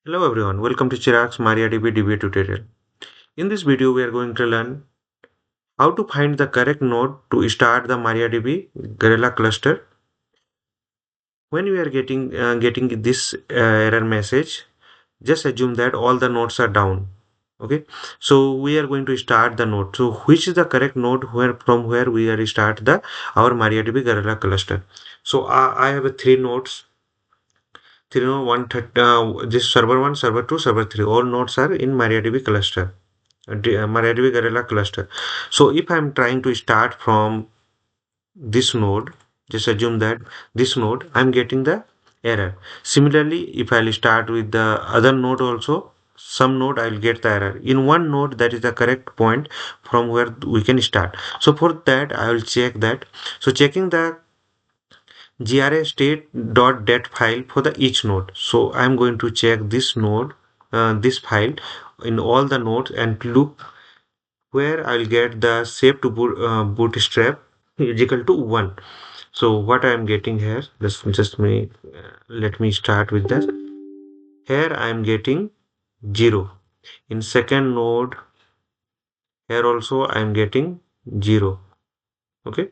Hello everyone, welcome to Chirag's MariaDB DB tutorial. In this video, we are going to learn how to find the correct node to start the MariaDB Galera cluster. When we are getting this error message, just assume that all the nodes are down. Okay, so we are going to start the node. So which is the correct node where from where we are start the our MariaDB Galera cluster? So I have three nodes. Three node one this server one, server two, server three. All nodes are in MariaDB cluster. MariaDB Galera cluster. So if I'm trying to start from this node, just assume that this node, I'm getting the error. Similarly, if I'll start with the other node also, some node I'll get the error. In one node, that is the correct point from where we can start. So for that, I will check that. So checking the grastate.dat file for the each node. So I'm going to check this node, this file in all the nodes and look where I'll get the save to bootstrap is equal to 1. So what I'm getting here, let me start with that. Here I'm getting 0. In second node, here also I'm getting 0. Okay.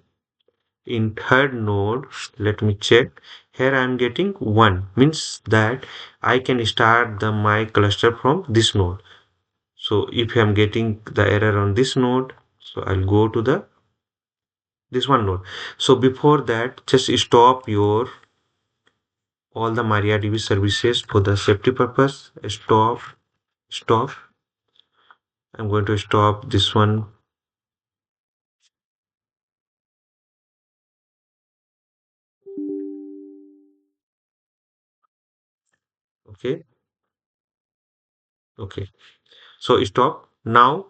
In third node, let me check. Here I'm getting 1. Means that I can start the my cluster from this node. So if I'm getting the error on this node, so I'll go to the this one node. So before that, just stop your all the MariaDB services for the safety purpose. Stop. I'm going to stop this one. Okay. Okay. So stop. Now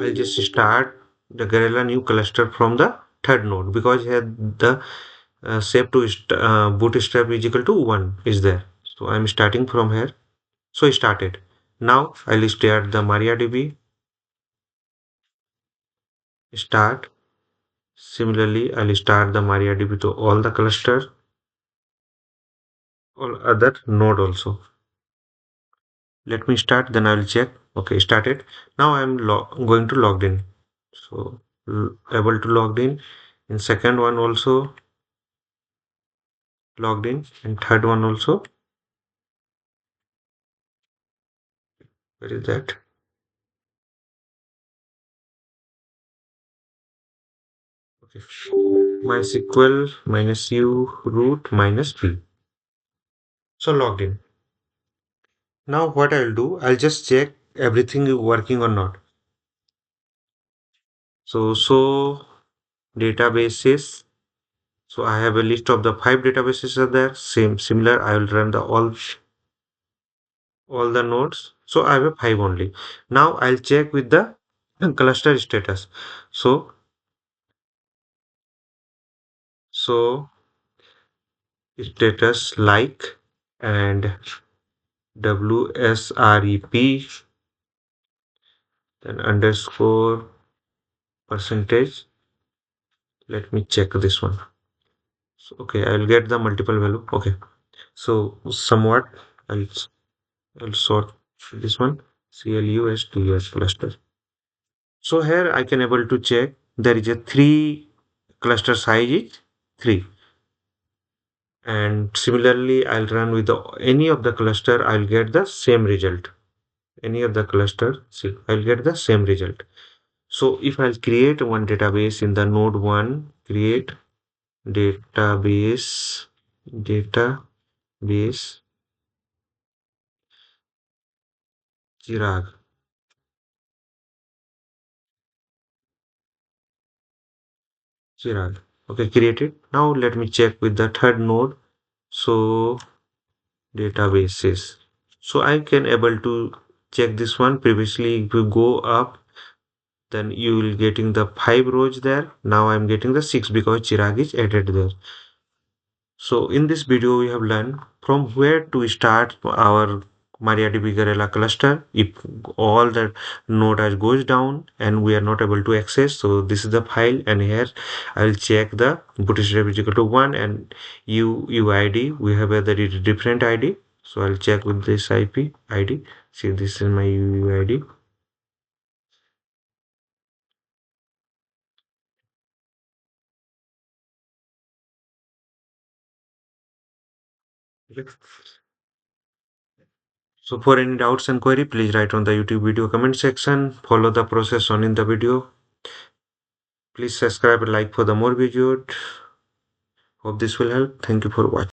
I'll just start the Gorilla new cluster from the third node because here the save to bootstrap is equal to 1 is there. So I'm starting from here. So I started. Now I'll start the MariaDB start. Similarly, I'll start the MariaDB to all the cluster, all other node also. Let me start, then I'll check. Okay, started. Now I'm going to logged in. So able to logged in second one also logged in, and third one also. Where is that? Okay. MySQL minus u root minus p. So logged in. Now what I'll do, I'll just check everything is working or not. So databases. So I have a list of the 5 databases are there. Similar. I will run the all the nodes. So I have a 5 only. Now I'll check with the cluster status. So status like and WSREP, then underscore percentage. Let me check this one. So, okay, I'll get the multiple value. Okay, so somewhat I'll I'll sort this one CLUS cluster. So here I can able to check there is a 3 cluster size is 3, and similarly I'll run with any of the cluster, I'll get the same result. Any of the cluster, see, I'll get the same result. So if I'll create one database in the node 1, create database Chirag. Chirag. Okay, created. Now let me check with the third node. So databases. So I can able to check this one. Previously, if you go up, then you will getting the 5 rows there. Now I'm getting the 6 because Chirag is added there. So in this video, we have learned from where to start our MariaDB Galera Cluster. If all the node as goes down and we are not able to access, so this is the file, and here I'll check the bootstrap is equal to 1 and UUID. We have a very different ID. So I'll check with this IP ID. See, this is my UUID. So for any doubts and query, please write on the YouTube video comment section. Follow the process shown in the video. Please subscribe and like for the more videos. Hope this will help. Thank you for watching.